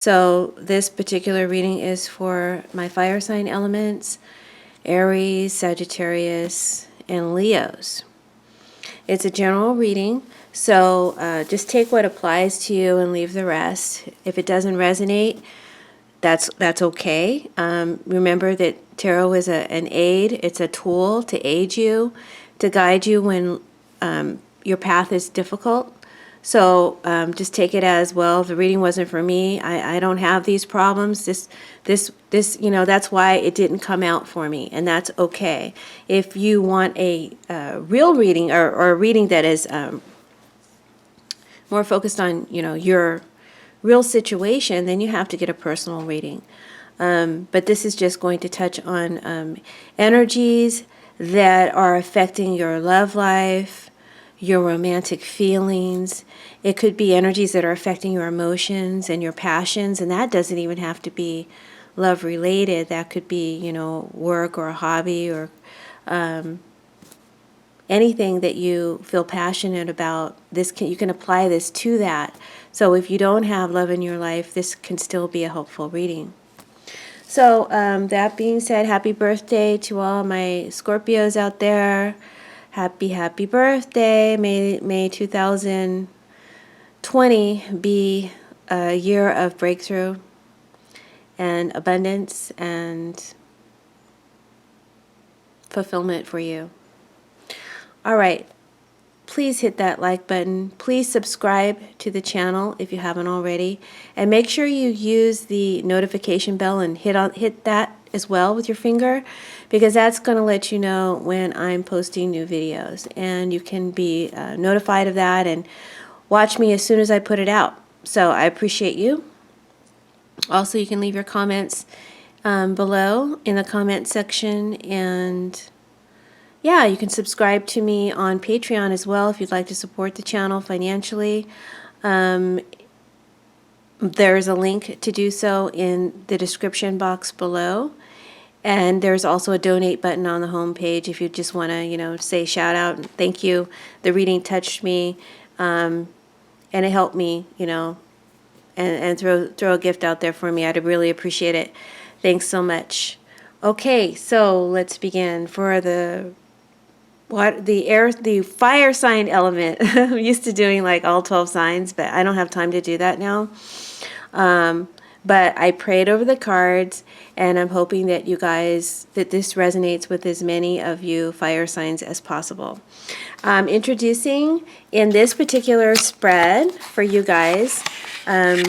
So this particular reading is for my fire sign elements, Aries, Sagittarius, and Leos. It's a general reading, so just take what applies to you and leave the rest. If it doesn't resonate, that's okay. Remember that tarot is an aid. It's a tool to aid you, to guide you when your path is difficult. So just take it as, well, the reading wasn't for me. I don't have these problems. This, that's why it didn't come out for me, and that's okay. If you want a real reading or a reading that is more focused on, your real situation, then you have to get a personal reading. But this is just going to touch on energies that are affecting your love life, your romantic feelings. It could be energies that are affecting your emotions and your passions, and that doesn't even have to be love related. That could be, work or a hobby or anything that you feel passionate about. You can apply this to that. So if you don't have love in your life, this can still be a helpful reading. So that being said, happy birthday to all my Scorpios out there. Happy birthday. May 2020 be a year of breakthrough and abundance and fulfillment for you. All right. Please hit that like button. Please subscribe to the channel if you haven't already. And make sure you use the notification bell and hit that as well with your finger, because that's going to let you know when I'm posting new videos, and you can be notified of that and watch me as soon as I put it out. So I appreciate you. Also, you can leave your comments below in the comment section, and yeah, you can subscribe to me on Patreon as well if you'd like to support the channel financially. There's a link to do so in the description box below. And there's also a donate button on the home page if you just want to, say shout out and thank you. The reading touched me, and it helped me, and throw a gift out there for me. I'd really appreciate it. Thanks so much. Okay, so let's begin for the fire sign element. I'm used to doing like all 12 signs, but I don't have time to do that now. But I prayed over the cards, and I'm hoping that that this resonates with as many of you fire signs as possible. Introducing in this particular spread for you guys, a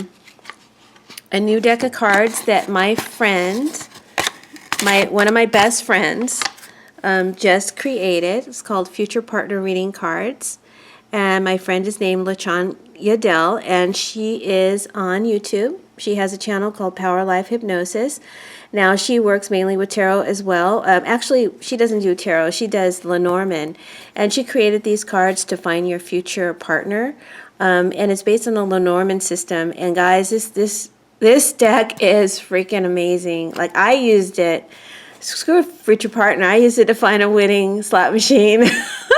new deck of cards that my friend, one of my best friends, just created. It's called Future Partner Reading Cards. And my friend is named LaChan Yadel, and she is on YouTube. She has a channel called Power Life Hypnosis. Now, she works mainly with tarot as well. Actually, she doesn't do tarot. She does Lenormand. And she created these cards to find your future partner. And it's based on the Lenormand system. And guys, this deck is freaking amazing. Like, I used it. Screw a future partner. I used it to find a winning slot machine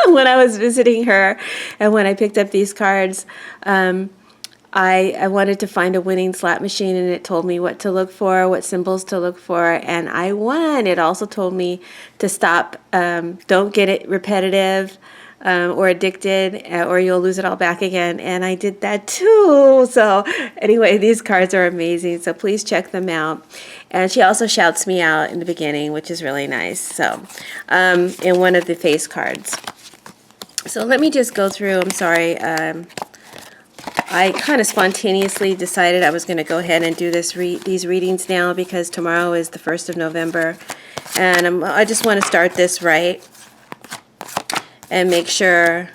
when I was visiting her. And when I picked up these cards, I wanted to find a winning slot machine, and it told me what to look for, what symbols to look for, and I won. It also told me to stop, don't get it repetitive or addicted, or you'll lose it all back again, and I did that too. So anyway, these cards are amazing, so please check them out. And she also shouts me out in the beginning, which is really nice, so in one of the face cards. So let me just go through. I'm sorry. I kind of spontaneously decided I was going to go ahead and do these readings now, because tomorrow is the 1st of November, and I just want to start this right and make sure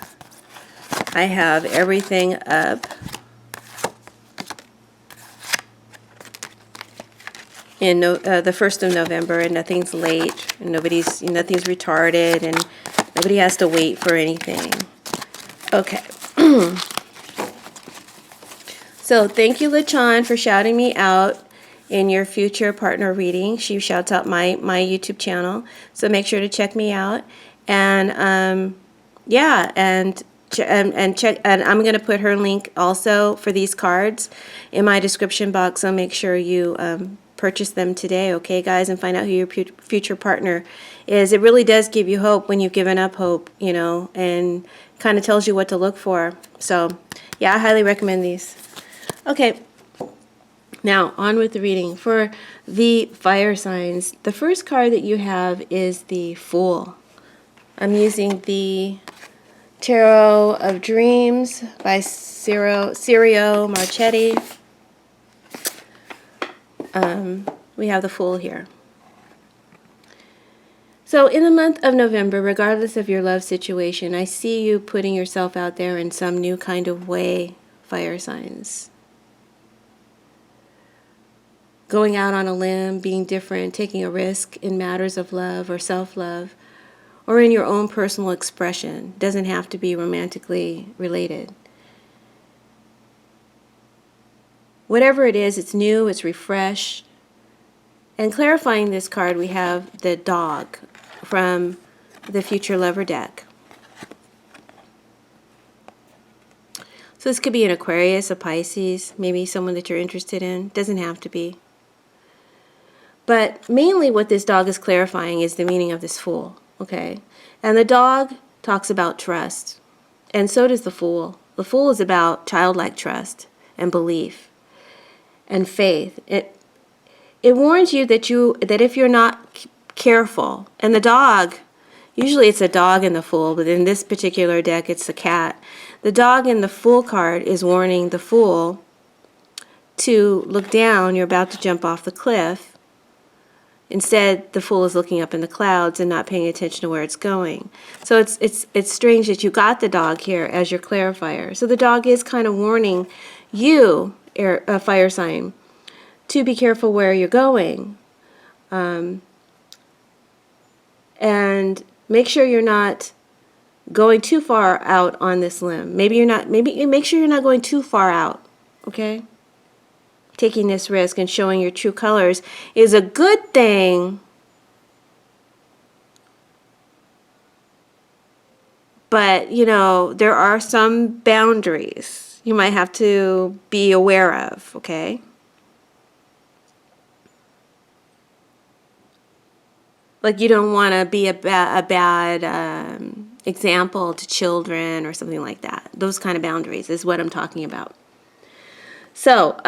I have everything up in the 1st of November, and nothing's late, and nothing's retarded, and nobody has to wait for anything. Okay. So thank you, LaChan, for shouting me out in your future partner reading. She shouts out my YouTube channel, so make sure to check me out. And yeah, and and check, and I'm going to put her link also for these cards in my description box. So make sure you purchase them today, okay, guys, and find out who your future partner is. It really does give you hope when you've given up hope, you know, and kind of tells you what to look for. So, yeah, I highly recommend these. Okay, now on with the reading. For the fire signs, the first card that you have is the Fool. I'm using the Tarot of Dreams by Cirio Marchetti. We have the Fool here. So in the month of November, regardless of your love situation, I see you putting yourself out there in some new kind of way, fire signs. Going out on a limb, being different, taking a risk in matters of love or self-love, or in your own personal expression. Doesn't have to be romantically related. Whatever it is, it's new, it's refreshed. And clarifying this card, we have the Dog from the Future Lover deck. So this could be an Aquarius, a Pisces, maybe someone that you're interested in. Doesn't have to be. But mainly what this dog is clarifying is the meaning of this Fool, okay? And the dog talks about trust, and so does the Fool. The Fool is about childlike trust and belief and faith. It warns you that if you're not careful, and the dog, usually it's a dog in the Fool, but in this particular deck it's a cat. The dog in the Fool card is warning the Fool to look down. You're about to jump off the cliff. Instead, the Fool is looking up in the clouds and not paying attention to where it's going. So it's strange that you got the dog here as your clarifier. So the dog is kind of warning you, a fire sign, to be careful where you're going. And make sure you're not going too far out on this limb. Maybe make sure you're not going too far out, okay? Taking this risk and showing your true colors is a good thing, but you know, there are some boundaries you might have to be aware of, okay? Like you don't want to be a bad example to children or something like that. Those kind of boundaries is what I'm talking about. So,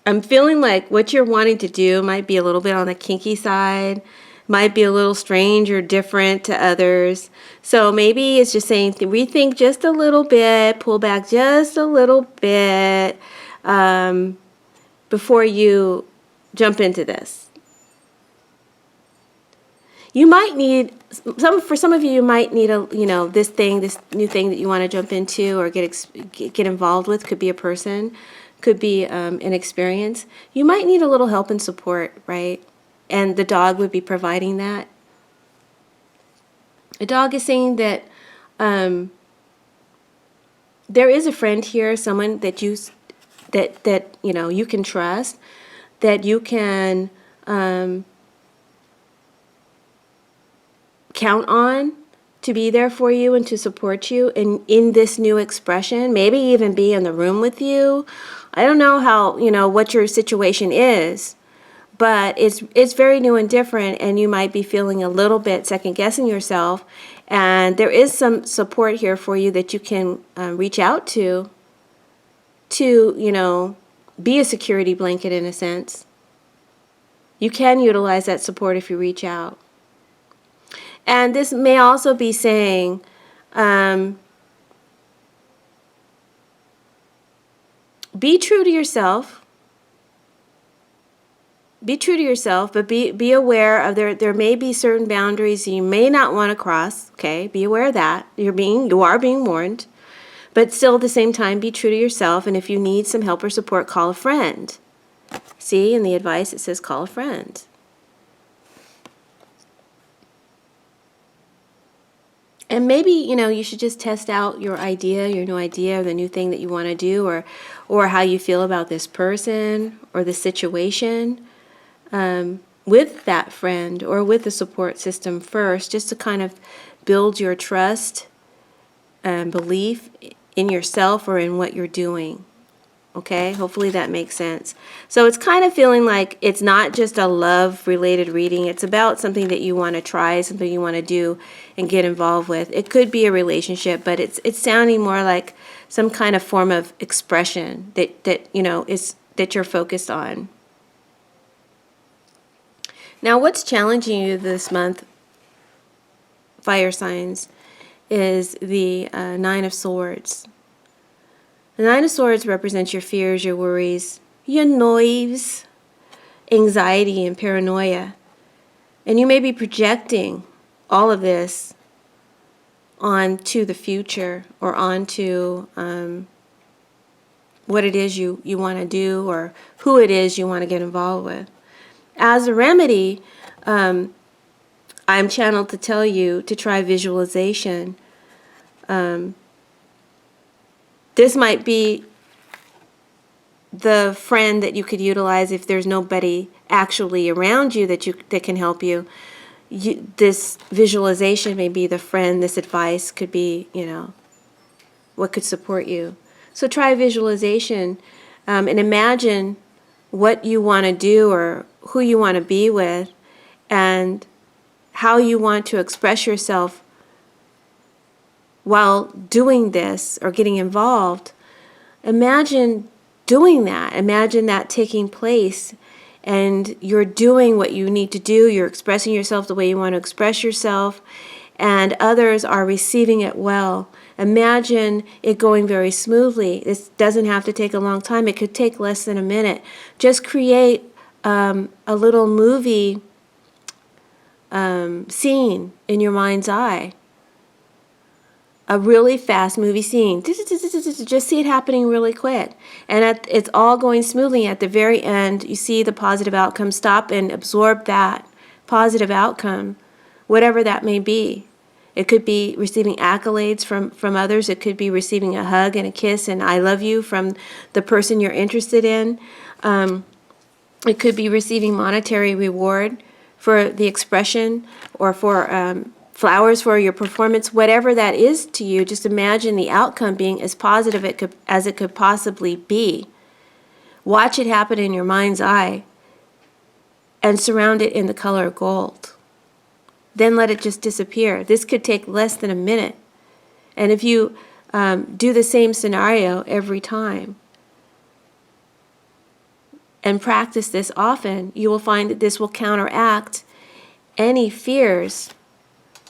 I'm feeling like what you're wanting to do might be a little bit on the kinky side, might be a little strange or different to others. So maybe it's just saying rethink just a little bit, pull back just a little bit before you jump into this. You might need for some of you might need this new thing that you want to jump into or get involved with. Could be a person, could be an experience. You might need a little help and support, right? And the dog would be providing that. A dog is saying that there is a friend here, someone that you can trust, that you can count on to be there for you and to support you in this new expression, maybe even be in the room with you. I don't know how, what your situation is, but it's very new and different, and you might be feeling a little bit second guessing yourself, and there is some support here for you that you can reach out to be a security blanket in a sense. You can utilize that support if you reach out. And this may also be saying, be true to yourself. Be true to yourself, but be aware of there may be certain boundaries you may not want to cross. Okay, be aware of that. You are being warned, but still at the same time, be true to yourself. And if you need some help or support, call a friend. See, in the advice it says call a friend. And maybe, you should just test out your new idea, or the new thing that you want to do, or how you feel about this person or the situation. with that friend or with the support system first, just to kind of build your trust and belief in yourself or in what you're doing. Okay, hopefully that makes sense. So it's kind of feeling like it's not just a love related reading. It's about something that you want to try, something you want to do and get involved with. It could be a relationship, but it's sounding more like some kind of form of expression that you know is that you're focused on. Now, what's challenging you this month, fire signs, is the Nine of Swords. The Nine of Swords represents your fears, your worries, your noise, anxiety, and paranoia. And you may be projecting all of this onto the future or onto what it is you want to do or who it is you want to get involved with. As a remedy, I'm channeled to tell you to try visualization. This might be the friend that you could utilize if there's nobody actually around you that can help you. This visualization may be the friend. This advice could be, you know, what could support you. So try visualization and imagine what you want to do or who you want to be with and how you want to express yourself while doing this or getting involved. Imagine doing that. Imagine that taking place and you're doing what you need to do. You're expressing yourself the way you want to express yourself and others are receiving it well. Imagine it going very smoothly. This doesn't have to take a long time. It could take less than a minute. Just create a little movie scene in your mind's eye. A really fast movie scene. Just see it happening really quick. And it's all going smoothly. At the very end, you see the positive outcome. Stop and absorb that positive outcome, whatever that may be. It could be receiving accolades from others. It could be receiving a hug and a kiss and I love you from the person you're interested in. It could be receiving monetary reward for the expression or for flowers for your performance, whatever that is to you. Just imagine the outcome being as positive as it could possibly be. Watch it happen in your mind's eye and surround it in the color gold. Then let it just disappear. This could take less than a minute. And if you do the same scenario every time and practice this often, you will find that this will counteract any fears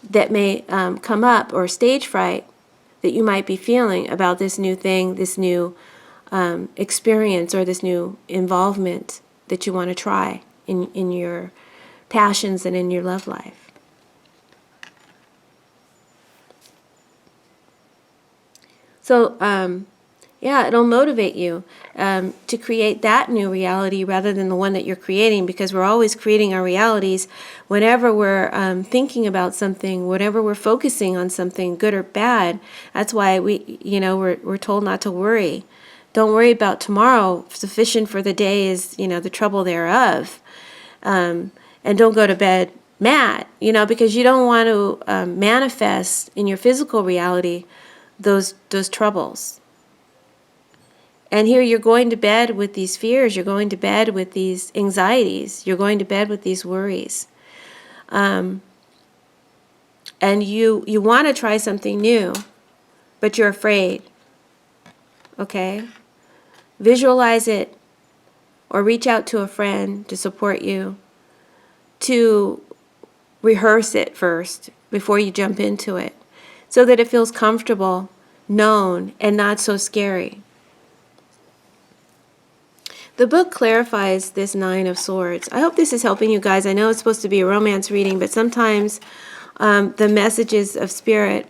that may come up or stage fright that you might be feeling about this new thing, this new experience or this new involvement that you want to try in your passions and in your love life. So, yeah, it'll motivate you to create that new reality rather than the one that you're creating, because we're always creating our realities whenever we're thinking about something, whenever we're focusing on something, good or bad. That's why we're told not to worry. Don't worry about tomorrow. Sufficient for the day is, the trouble thereof. And don't go to bed mad, because you don't want to manifest in your physical reality those troubles. And here you're going to bed with these fears, you're going to bed with these anxieties, you're going to bed with these worries. And you want to try something new, but you're afraid. Okay? Visualize it or reach out to a friend to support you, to rehearse it first before you jump into it, so that it feels comfortable, known, and not so scary. The book clarifies this Nine of Swords. I hope this is helping you guys. I know it's supposed to be a romance reading, but sometimes the messages of Spirit,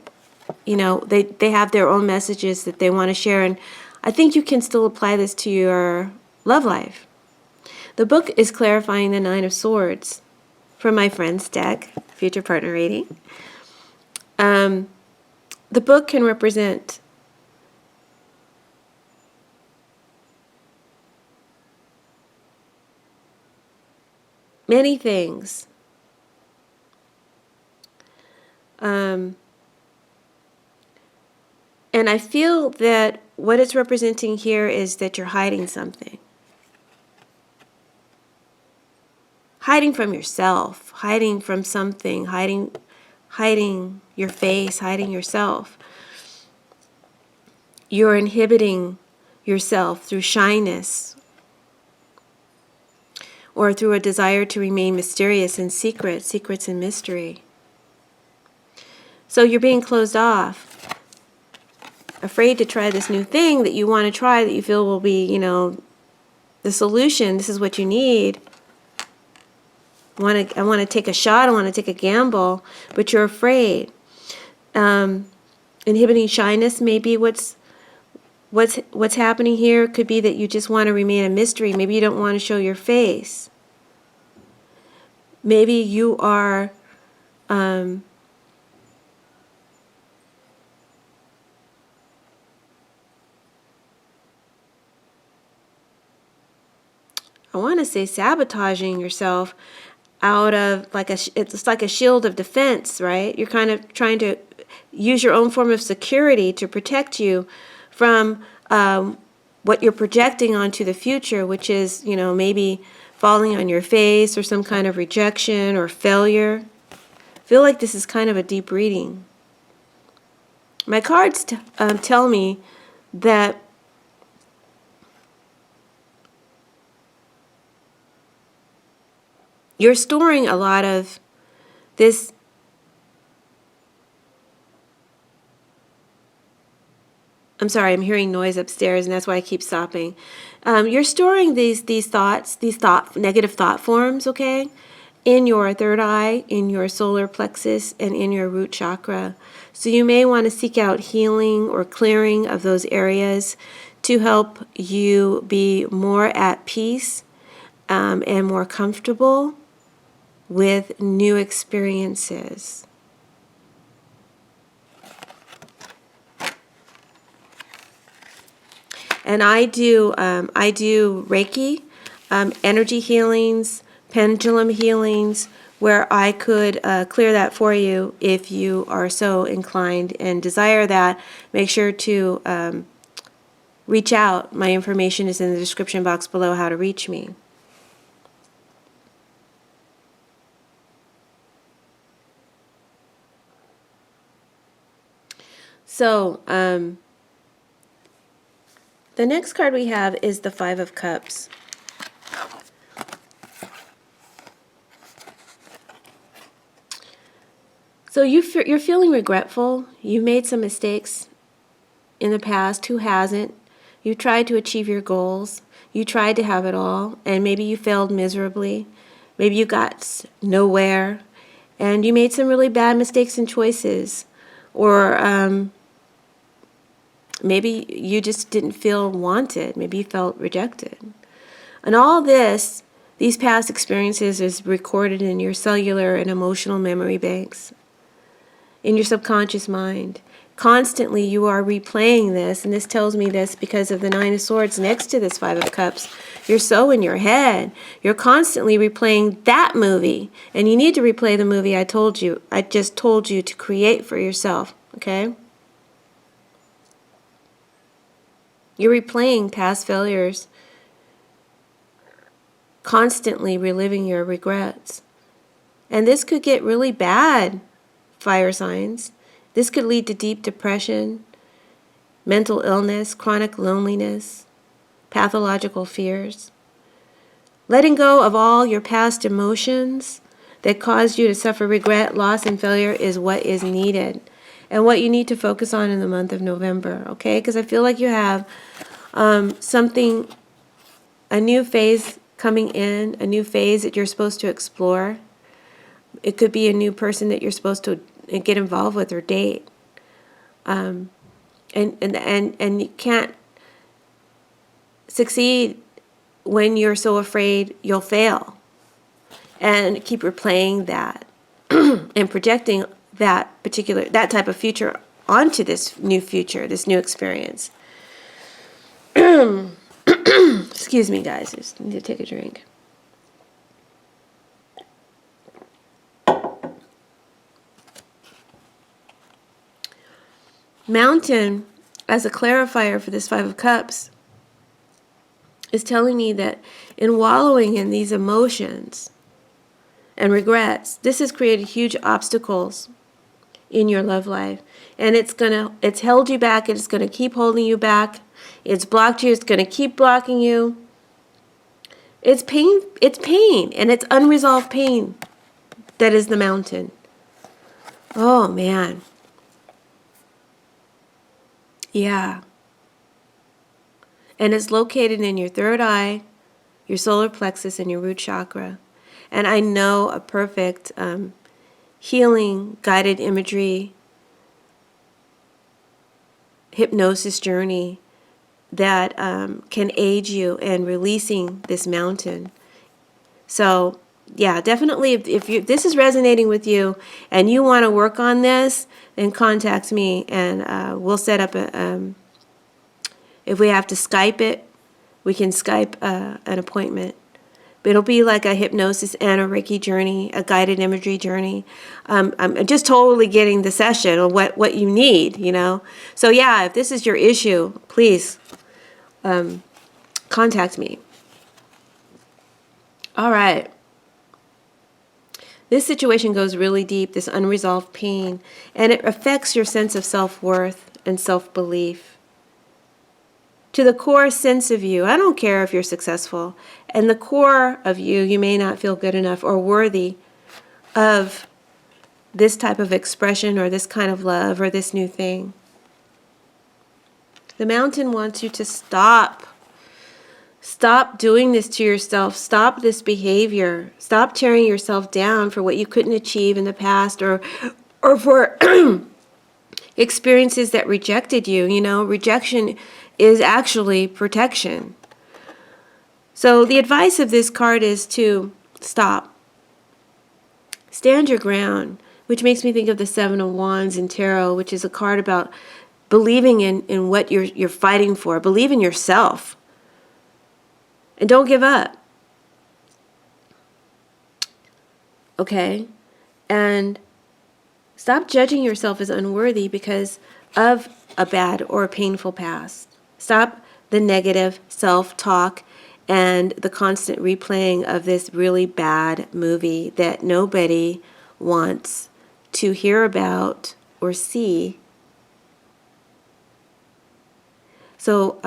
they have their own messages that they want to share, and I think you can still apply this to your love life. The book is clarifying the Nine of Swords from my friend's deck, Future Partner Reading. The book can represent many things. And I feel that what it's representing here is that you're hiding something. Hiding from yourself, hiding from something, hiding your face, hiding yourself. You're inhibiting yourself through shyness or through a desire to remain mysterious and secrets and mystery. So you're being closed off, afraid to try this new thing that you want to try, that you feel will be, the solution. This is what you need. I want to take a shot. I want to take a gamble, but you're afraid. Inhibiting shyness may be what's happening here. It could be that you just want to remain a mystery. Maybe you don't want to show your face. Maybe you are I want to say sabotaging yourself out of it's like a shield of defense, right? You're kind of trying to use your own form of security to protect you from what you're projecting onto the future, which is, maybe falling on your face or some kind of rejection or failure. I feel like this is kind of a deep reading. My cards tell me that you're storing a lot of this I'm sorry, I'm hearing noise upstairs, and that's why I keep stopping. You're storing these thoughts, negative thought forms, okay, in your third eye, in your solar plexus, and in your root chakra. So you may want to seek out healing or clearing of those areas to help you be more at peace and more comfortable with new experiences. And I do Reiki, energy healings, pendulum healings, where I could clear that for you if you are so inclined and desire that. Make sure to reach out. My information is in the description box below how to reach me. So, the next card we have is the Five of Cups. So you're feeling regretful. You made some mistakes in the past. Who hasn't? You tried to achieve your goals. You tried to have it all, and maybe you failed miserably. Maybe you got nowhere, and you made some really bad mistakes and choices. Or maybe you just didn't feel wanted. Maybe you felt rejected. And all this, these past experiences, is recorded in your cellular and emotional memory banks, in your subconscious mind. Constantly you are replaying this, and this tells me this because of the Nine of Swords next to this Five of Cups. You're so in your head. You're constantly replaying that movie, and you need to replay the movie I just told you to create for yourself, okay? You're replaying past failures, constantly reliving your regrets. And this could get really bad, fire signs. This could lead to deep depression, mental illness, chronic loneliness, pathological fears. Letting go of all your past emotions that caused you to suffer regret, loss, and failure is what is needed, and what you need to focus on in the month of November, okay? Because I feel like you have a new phase coming in, a new phase that you're supposed to explore. It could be a new person that you're supposed to get involved with or date. And you can't succeed when you're so afraid you'll fail. And keep replaying that and projecting that type of future onto this new future, this new experience. Excuse me, guys. I just need to take a drink. Mountain, as a clarifier for this Five of Cups, is telling me that in wallowing in these emotions and regrets, this has created huge obstacles in your love life. And it's held you back, and it's gonna keep holding you back. It's blocked you, it's gonna keep blocking you. It's pain, and it's unresolved pain that is the mountain. Oh man. Yeah. And it's located in your third eye, your solar plexus, and your root chakra. And I know a perfect healing, guided imagery, hypnosis journey that can aid you in releasing this mountain. So, yeah, definitely, if this is resonating with you and you want to work on this, then contact me, and we'll set up if we have to Skype it, we can Skype an appointment. But it'll be like a hypnosis and a Reiki journey, a guided imagery journey. I'm just totally getting the session on what you need, you know. So yeah, if this is your issue, please contact me. All right. This situation goes really deep, this unresolved pain, and it affects your sense of self-worth and self-belief. To the core sense of you, I don't care if you're successful, and the core of you, you may not feel good enough or worthy of this type of expression or this kind of love or this new thing. The mountain wants you to stop. Stop doing this to yourself. Stop this behavior. Stop tearing yourself down for what you couldn't achieve in the past or for experiences that rejected you. You know, rejection is actually protection. So the advice of this card is to stop. Stand your ground, which makes me think of the Seven of Wands in Tarot, which is a card about believing in what you're fighting for. Believe in yourself. And don't give up. Okay? And stop judging yourself as unworthy because of a bad or a painful past. Stop the negative self-talk and the constant replaying of this really bad movie that nobody wants to hear about or see. So,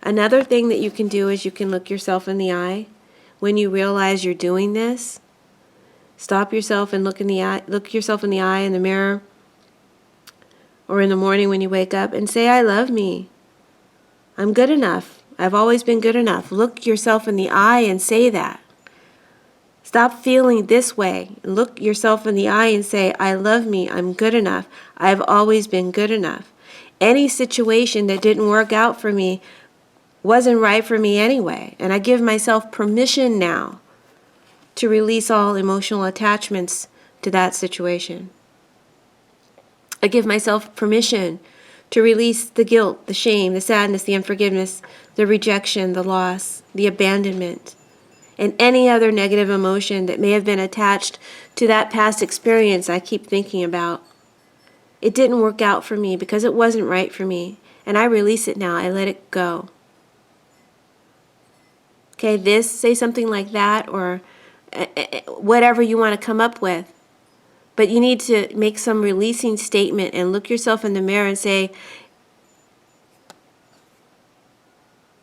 another thing that you can do is you can look yourself in the eye. When you realize you're doing this, stop yourself and look yourself in the eye in the mirror or in the morning when you wake up and say, I love me. I'm good enough. I've always been good enough. Look yourself in the eye and say that. Stop feeling this way. Look yourself in the eye and say, I love me. I'm good enough. I've always been good enough. Any situation that didn't work out for me wasn't right for me anyway. And I give myself permission now to release all emotional attachments to that situation. I give myself permission to release the guilt, the shame, the sadness, the unforgiveness, the rejection, the loss, the abandonment, and any other negative emotion that may have been attached to that past experience I keep thinking about. It didn't work out for me because it wasn't right for me, and I release it now. I let it go. Okay, say something like that, or whatever you want to come up with. But you need to make some releasing statement and look yourself in the mirror and say,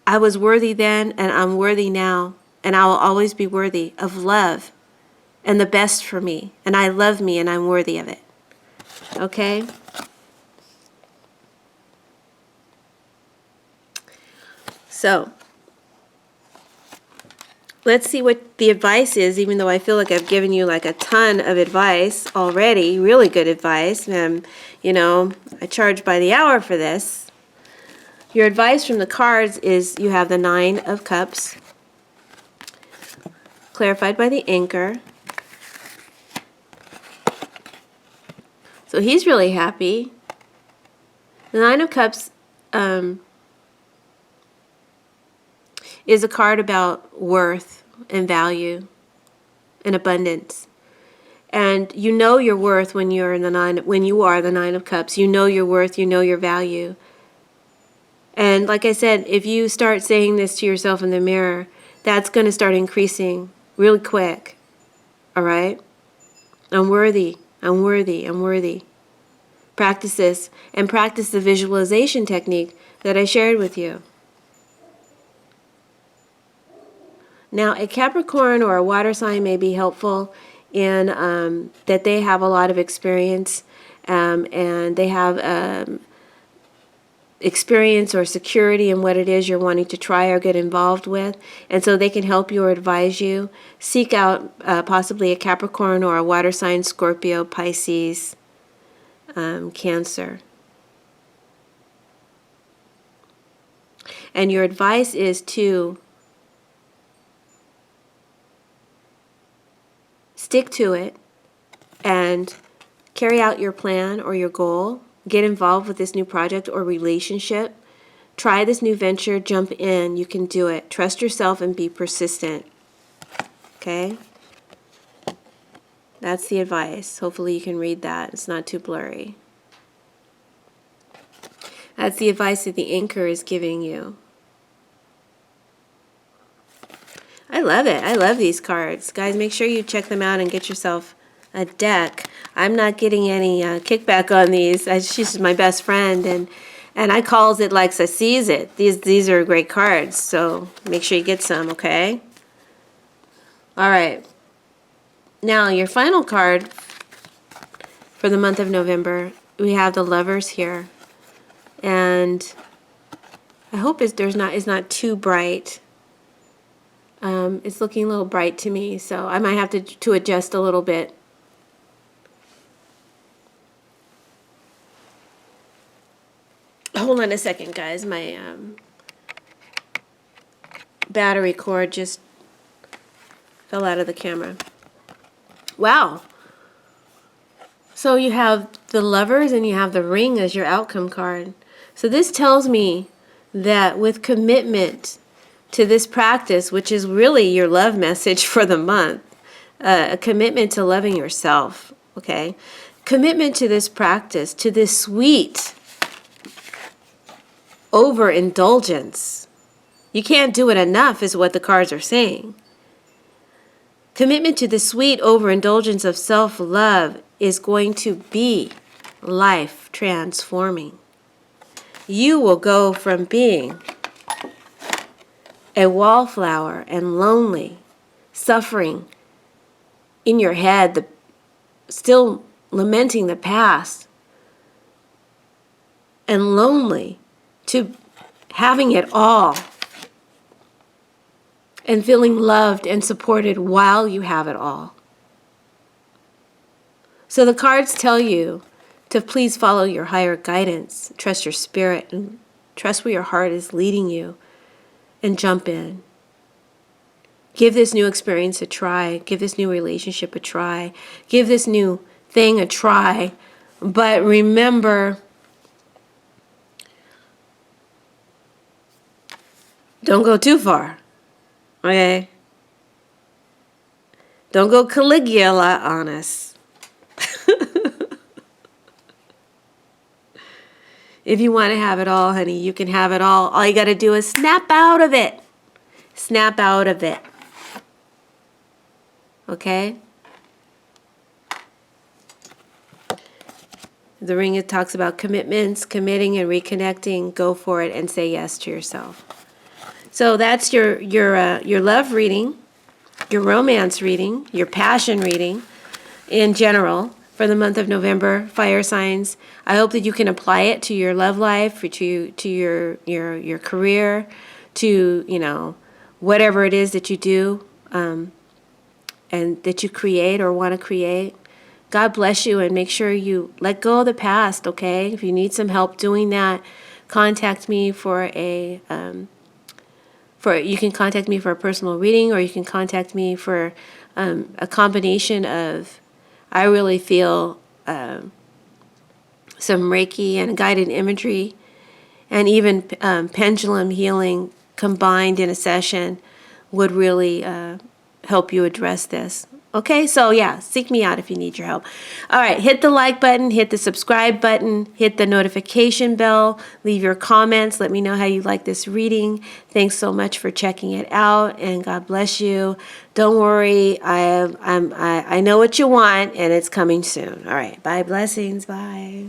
I was worthy then and I'm worthy now, and I will always be worthy of love and the best for me, and I love me and I'm worthy of it. Okay? So, let's see what the advice is, even though I feel like I've given you like a ton of advice already, really good advice. You know, I charge by the hour for this. Your advice from the cards is you have the Nine of Cups, clarified by the Anchor. So he's really happy. The Nine of Cups is a card about worth and value and abundance. And you know your worth when you're in the when you are the Nine of Cups. You know your worth, you know your value. And like I said, if you start saying this to yourself in the mirror, that's going to start increasing really quick. All right? I'm worthy. I'm worthy. I'm worthy. Practice this and practice the visualization technique that I shared with you. Now, a Capricorn or a water sign may be helpful in that they have a lot of experience and they have experience or security in what it is you're wanting to try or get involved with. And so they can help you or advise you. Seek out possibly a Capricorn or a water sign, Scorpio, Pisces, Cancer. And your advice is to stick to it and carry out your plan or your goal. Get involved with this new project or relationship. Try this new venture. Jump in. You can do it. Trust yourself and be persistent. Okay? That's the advice. Hopefully you can read that. It's not too blurry. That's the advice that the anchor is giving you. I love it. I love these cards. Guys, make sure you check them out and get yourself a deck. I'm not getting any kickback on these. She's my best friend, and I calls it like I sees it. These are great cards, so make sure you get some, okay? All right. Now, your final card for the month of November, we have the Lovers here. And I hope it's not too bright. It's looking a little bright to me, so I might have to adjust a little bit. Hold on a second, guys. My battery cord just fell out of the camera. Wow. So you have the Lovers and you have the Ring as your outcome card. So this tells me that with commitment to this practice, which is really your love message for the month, a commitment to loving yourself, okay? Commitment to this practice, to this sweet overindulgence. You can't do it enough is what the cards are saying. Commitment to the sweet overindulgence of self-love is going to be life transforming. You will go from being a wallflower and lonely, suffering in your head, still lamenting the past, and lonely, to having it all and feeling loved and supported while you have it all. So the cards tell you to please follow your higher guidance, trust your spirit, and trust where your heart is leading you, and jump in. Give this new experience a try. Give this new relationship a try. Give this new thing a try. But remember, don't go too far, okay? Don't go Caligula on us. If you want to have it all, honey, you can have it all. All you got to do is snap out of it. Snap out of it. Okay? The Ring, it talks about commitments, committing and reconnecting. Go for it and say yes to yourself. So that's your love reading, your romance reading, your passion reading in general for the month of November, fire signs. I hope that you can apply it to your love life, to your career, to whatever it is that you do and that you create or want to create. God bless you, and make sure you let go of the past, okay? If you need some help doing that, contact me you can contact me for a personal reading, or you can contact me for a combination of, I really feel some Reiki and guided imagery and even pendulum healing combined in a session would really help you address this, Okay, so yeah, seek me out if you need your help. All right, hit the like button, hit the subscribe button, hit the notification bell, leave your comments, let me know how you like this reading. Thanks so much for checking it out, and God bless you. Don't worry, I know what you want, and it's coming soon. All right, bye, blessings, bye.